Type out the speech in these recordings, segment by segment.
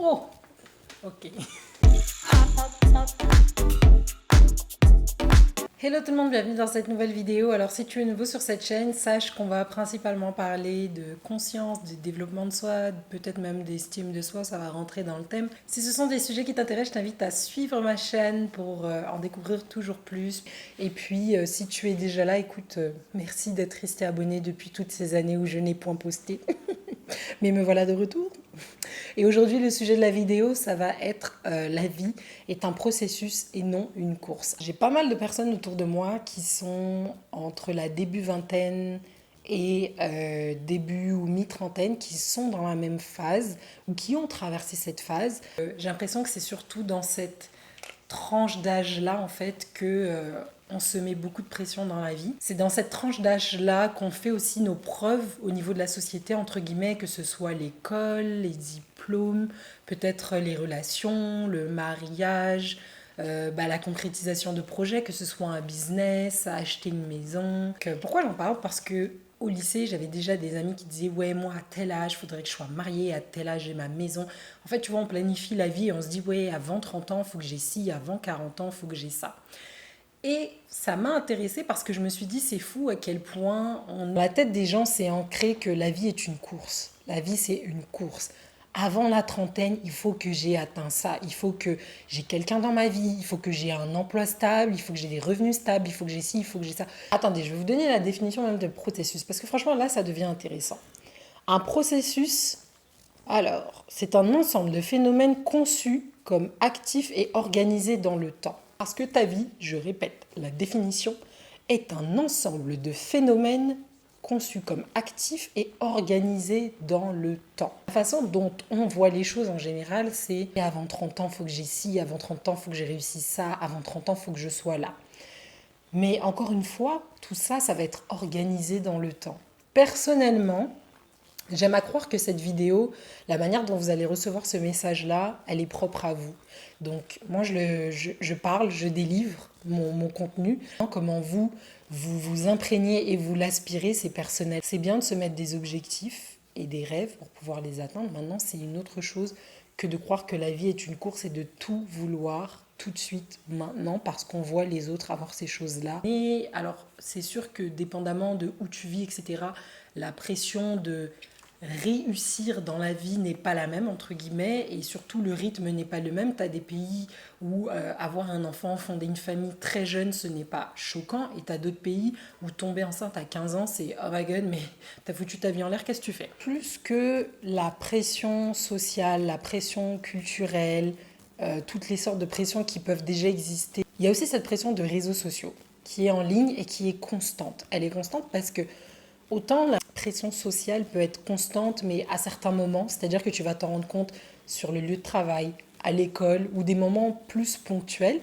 Oh, ok. Hello tout le monde, bienvenue dans cette nouvelle vidéo. Alors si tu es nouveau sur cette chaîne, sache qu'on va principalement parler de conscience, de développement de soi, peut-être même d'estime de soi, ça va rentrer dans le thème. Si ce sont des sujets qui t'intéressent, je t'invite à suivre ma chaîne pour en découvrir toujours plus. Et puis si tu es déjà là, écoute, merci d'être resté abonné depuis toutes ces années où je n'ai point posté. Mais me voilà de retour. Et aujourd'hui, le sujet de la vidéo, ça va être la vie est un processus et non une course. J'ai pas mal de personnes autour de moi qui sont entre la début vingtaine et début ou mi-trentaine, qui sont dans la même phase ou qui ont traversé cette phase. J'ai l'impression que c'est surtout dans cette tranche d'âge-là, en fait, que on se met beaucoup de pression dans la vie. C'est dans cette tranche d'âge-là qu'on fait aussi nos preuves au niveau de la société, entre guillemets, que ce soit l'école, les diplômes, peut-être les relations, le mariage, la concrétisation de projets, que ce soit un business, acheter une maison. Pourquoi j'en parle? Parce que au lycée, j'avais déjà des amis qui disaient ouais, moi à tel âge, il faudrait que je sois mariée, à tel âge j'ai ma maison. En fait, tu vois, on planifie la vie et on se dit ouais, avant 30 ans, il faut que j'ai ci, avant 40 ans, il faut que j'ai ça. Et ça m'a intéressée parce que je me suis dit c'est fou à quel point dans la tête des gens c'est ancré que la vie est une course. La vie c'est une course. Avant la trentaine, il faut que j'ai atteint ça. Il faut que j'ai quelqu'un dans ma vie. Il faut que j'ai un emploi stable. Il faut que j'ai des revenus stables. Il faut que j'ai ci, il faut que j'ai ça. Attendez, je vais vous donner la définition même de processus. Parce que franchement, là, ça devient intéressant. Un processus, alors, c'est un ensemble de phénomènes conçus comme actifs et organisés dans le temps. Parce que ta vie, je répète, la définition, est un ensemble de phénomènes conçus comme actifs et organisés dans le temps. La façon dont on voit les choses en général, c'est avant 30 ans, il faut que j'ai ci, avant 30 ans, il faut que j'ai réussi ça, avant 30 ans, il faut que je sois là. Mais encore une fois, tout ça, ça va être organisé dans le temps. Personnellement, j'aime à croire que cette vidéo, la manière dont vous allez recevoir ce message-là, elle est propre à vous. Donc moi, je parle, je délivre mon contenu. Comment vous imprégnez et vous l'aspirez, c'est personnel. C'est bien de se mettre des objectifs et des rêves pour pouvoir les atteindre. Maintenant, c'est une autre chose que de croire que la vie est une course et de tout vouloir tout de suite maintenant parce qu'on voit les autres avoir ces choses-là. Et alors, c'est sûr que dépendamment de où tu vis, etc., la pression de réussir dans la vie n'est pas la même, entre guillemets, et surtout le rythme n'est pas le même. Tu as des pays où avoir un enfant, fonder une famille très jeune, ce n'est pas choquant, et tu as d'autres pays où tomber enceinte à 15 ans, c'est oh my god, mais t'as foutu ta vie en l'air, qu'est-ce que tu fais? Plus que la pression sociale, la pression culturelle, toutes les sortes de pressions qui peuvent déjà exister, il y a aussi cette pression de réseaux sociaux qui est en ligne et qui est constante. Elle est constante parce que autant la pression sociale peut être constante, mais à certains moments, c'est-à-dire que tu vas t'en rendre compte sur le lieu de travail, à l'école, ou des moments plus ponctuels.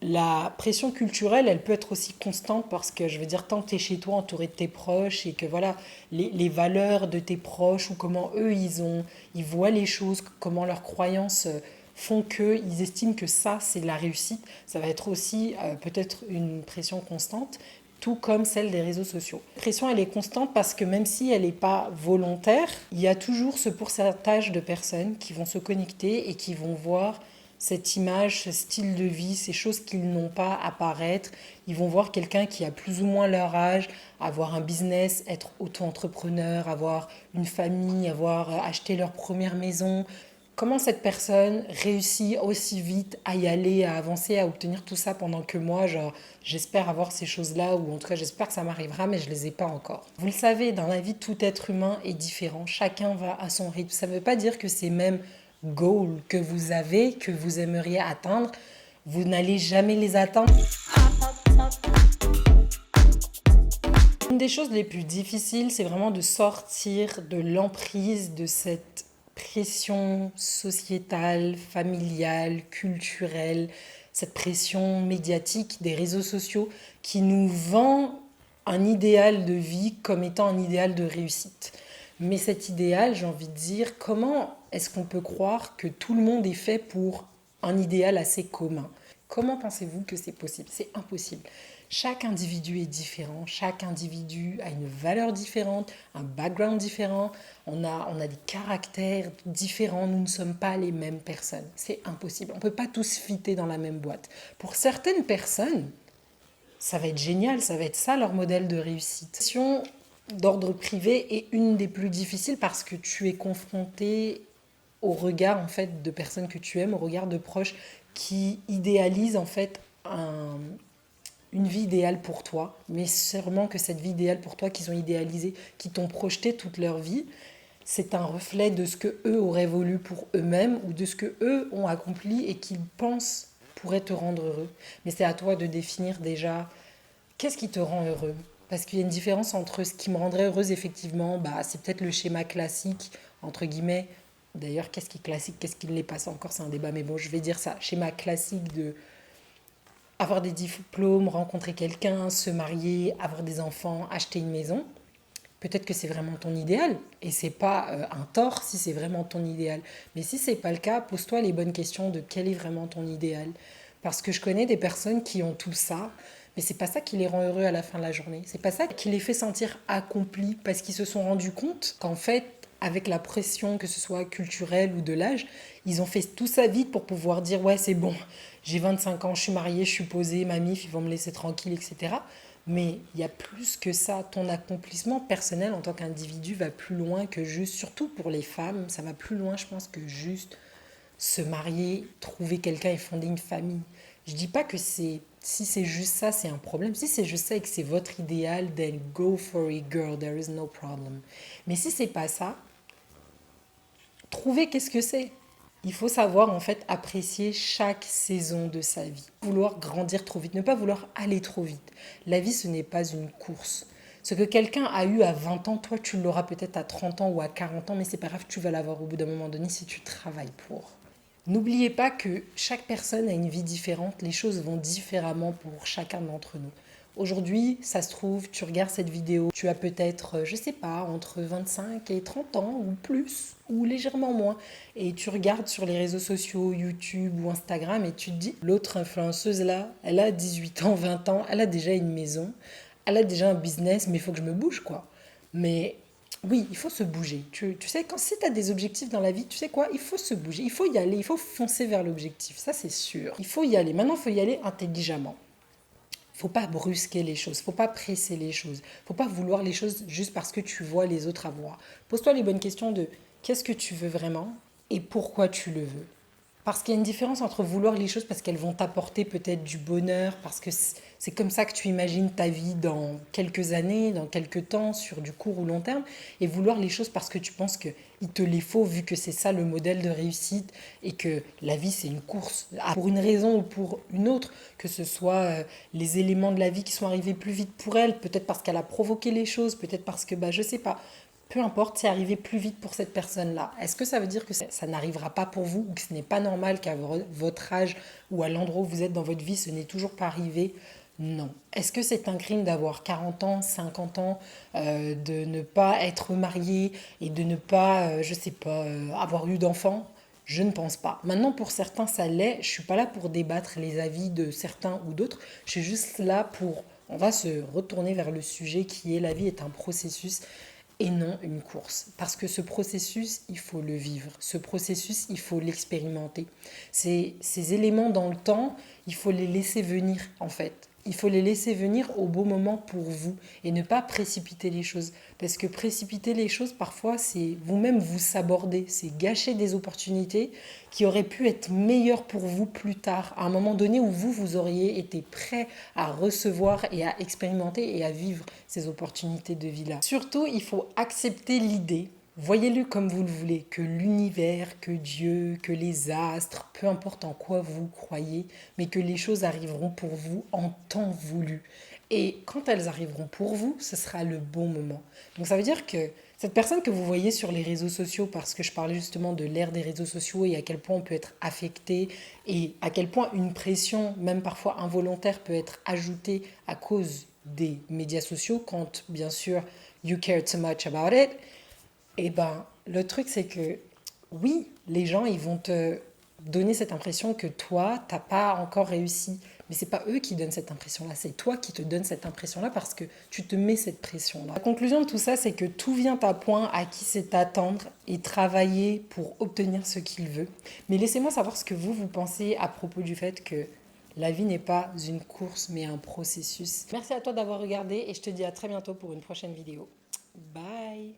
La pression culturelle, elle peut être aussi constante parce que, je veux dire, tant que tu es chez toi, entouré de tes proches, et que voilà, les valeurs de tes proches, ou comment eux, ils voient les choses, comment leurs croyances font qu'ils estiment que ça, c'est la réussite, ça va être aussi peut-être une pression constante, tout comme celle des réseaux sociaux. La pression, elle est constante parce que même si elle n'est pas volontaire, il y a toujours ce pourcentage de personnes qui vont se connecter et qui vont voir cette image, ce style de vie, ces choses qu'ils n'ont pas apparaître. Ils vont voir quelqu'un qui a plus ou moins leur âge, avoir un business, être auto-entrepreneur, avoir une famille, avoir acheté leur première maison. Comment cette personne réussit aussi vite à y aller, à avancer, à obtenir tout ça pendant que moi, genre, j'espère avoir ces choses-là, ou en tout cas j'espère que ça m'arrivera, mais je ne les ai pas encore. Vous le savez, dans la vie, tout être humain est différent. Chacun va à son rythme. Ça ne veut pas dire que ces mêmes goals que vous avez, que vous aimeriez atteindre, vous n'allez jamais les atteindre. Une des choses les plus difficiles, c'est vraiment de sortir de l'emprise de cette pression sociétale, familiale, culturelle, cette pression médiatique des réseaux sociaux qui nous vend un idéal de vie comme étant un idéal de réussite. Mais cet idéal, j'ai envie de dire, comment est-ce qu'on peut croire que tout le monde est fait pour un idéal assez commun? Comment pensez-vous que c'est possible? C'est impossible. Chaque individu est différent, chaque individu a une valeur différente, un background différent, on a des caractères différents, nous ne sommes pas les mêmes personnes. C'est impossible, on ne peut pas tous fitter dans la même boîte. Pour certaines personnes, ça va être génial, ça va être ça leur modèle de réussite. La question d'ordre privé est une des plus difficiles parce que tu es confronté au regard en fait de personnes que tu aimes, au regard de proches qui idéalisent en fait une vie idéale pour toi, mais sûrement que cette vie idéale pour toi qu'ils ont idéalisée, qui t'ont projeté toute leur vie, c'est un reflet de ce que eux auraient voulu pour eux-mêmes ou de ce que eux ont accompli et qu'ils pensent pourrait te rendre heureux. Mais c'est à toi de définir déjà qu'est-ce qui te rend heureux. Parce qu'il y a une différence entre ce qui me rendrait heureuse, effectivement, bah, c'est peut-être le schéma classique, entre guillemets. D'ailleurs, qu'est-ce qui est classique, qu'est-ce qui ne l'est pas, ça encore, c'est un débat, mais bon, je vais dire ça. Schéma classique de avoir des diplômes, rencontrer quelqu'un, se marier, avoir des enfants, acheter une maison. Peut-être que c'est vraiment ton idéal et c'est pas un tort si c'est vraiment ton idéal. Mais si c'est pas le cas, pose-toi les bonnes questions de quel est vraiment ton idéal. Parce que je connais des personnes qui ont tout ça, mais c'est pas ça qui les rend heureux à la fin de la journée. C'est pas ça qui les fait sentir accomplis parce qu'ils se sont rendus compte qu'en fait, avec la pression, que ce soit culturelle ou de l'âge, ils ont fait tout ça vite pour pouvoir dire ouais, c'est bon, j'ai 25 ans, je suis mariée, je suis posée, ma mif, ils vont me laisser tranquille, etc. Mais il y a plus que ça. Ton accomplissement personnel en tant qu'individu va plus loin que juste, surtout pour les femmes, ça va plus loin, je pense, que juste se marier, trouver quelqu'un et fonder une famille. Je dis pas que si c'est juste ça, c'est un problème. Si c'est juste ça et que c'est votre idéal, then go for it, girl, there is no problem. Mais si c'est pas ça, trouver qu'est-ce que c'est. Il faut savoir en fait apprécier chaque saison de sa vie. Vouloir grandir trop vite, ne pas vouloir aller trop vite. La vie, ce n'est pas une course. Ce que quelqu'un a eu à 20 ans, toi, tu l'auras peut-être à 30 ans ou à 40 ans, mais c'est pas grave, tu vas l'avoir au bout d'un moment donné si tu travailles pour. N'oubliez pas que chaque personne a une vie différente, les choses vont différemment pour chacun d'entre nous. Aujourd'hui, ça se trouve, tu regardes cette vidéo, tu as peut-être, je sais pas, entre 25 et 30 ans ou plus, ou légèrement moins. Et tu regardes sur les réseaux sociaux, YouTube ou Instagram, et tu te dis, l'autre influenceuse là, elle a 18 ans, 20 ans, elle a déjà une maison, elle a déjà un business, mais il faut que je me bouge quoi. Mais oui, il faut se bouger. Tu sais, si tu as des objectifs dans la vie, tu sais quoi, il faut se bouger, il faut y aller, il faut foncer vers l'objectif, ça c'est sûr. Il faut y aller. Maintenant, il faut y aller intelligemment. Faut pas brusquer les choses, faut pas presser les choses, faut pas vouloir les choses juste parce que tu vois les autres avoir. Pose-toi les bonnes questions de qu'est-ce que tu veux vraiment et pourquoi tu le veux. Parce qu'il y a une différence entre vouloir les choses parce qu'elles vont t'apporter peut-être du bonheur, parce que c'est comme ça que tu imagines ta vie dans quelques années, dans quelques temps, sur du court ou long terme, et vouloir les choses parce que tu penses qu'il te les faut, vu que c'est ça le modèle de réussite, et que la vie c'est une course, pour une raison ou pour une autre, que ce soit les éléments de la vie qui sont arrivés plus vite pour elle, peut-être parce qu'elle a provoqué les choses, peut-être parce que, bah, je sais pas, peu importe, c'est arrivé plus vite pour cette personne-là. Est-ce que ça veut dire que ça n'arrivera pas pour vous ou que ce n'est pas normal qu'à votre âge ou à l'endroit où vous êtes dans votre vie, ce n'est toujours pas arrivé? Non. Est-ce que c'est un crime d'avoir 40 ans, 50 ans, de ne pas être marié et de ne pas, je sais pas, avoir eu d'enfants? Je ne pense pas. Maintenant, pour certains, ça l'est. Je suis pas là pour débattre les avis de certains ou d'autres. Je suis juste là pour... On va se retourner vers le sujet qui est la vie est un processus et non une course. Parce que ce processus, il faut le vivre. Ce processus, il faut l'expérimenter. Ces éléments dans le temps, il faut les laisser venir, en fait. Il faut les laisser venir au bon moment pour vous et ne pas précipiter les choses. Parce que précipiter les choses, parfois, c'est vous-même vous saborder, c'est gâcher des opportunités qui auraient pu être meilleures pour vous plus tard, à un moment donné où vous auriez été prêt à recevoir et à expérimenter et à vivre ces opportunités de vie-là. Surtout, il faut accepter l'idée. Voyez-le comme vous le voulez, que l'univers, que Dieu, que les astres, peu importe en quoi vous croyez, mais que les choses arriveront pour vous en temps voulu. Et quand elles arriveront pour vous, ce sera le bon moment. Donc ça veut dire que cette personne que vous voyez sur les réseaux sociaux, parce que je parlais justement de l'ère des réseaux sociaux et à quel point on peut être affecté et à quel point une pression, même parfois involontaire, peut être ajoutée à cause des médias sociaux, quand bien sûr you care too much about it, et ben, le truc, c'est que oui, les gens, ils vont te donner cette impression que toi, t'as pas encore réussi. Mais c'est pas eux qui donnent cette impression-là, c'est toi qui te donnes cette impression-là parce que tu te mets cette pression-là. La conclusion de tout ça, c'est que tout vient à point à qui c'est attendre et travailler pour obtenir ce qu'il veut. Mais laissez-moi savoir ce que vous pensez à propos du fait que la vie n'est pas une course, mais un processus. Merci à toi d'avoir regardé et je te dis à très bientôt pour une prochaine vidéo. Bye!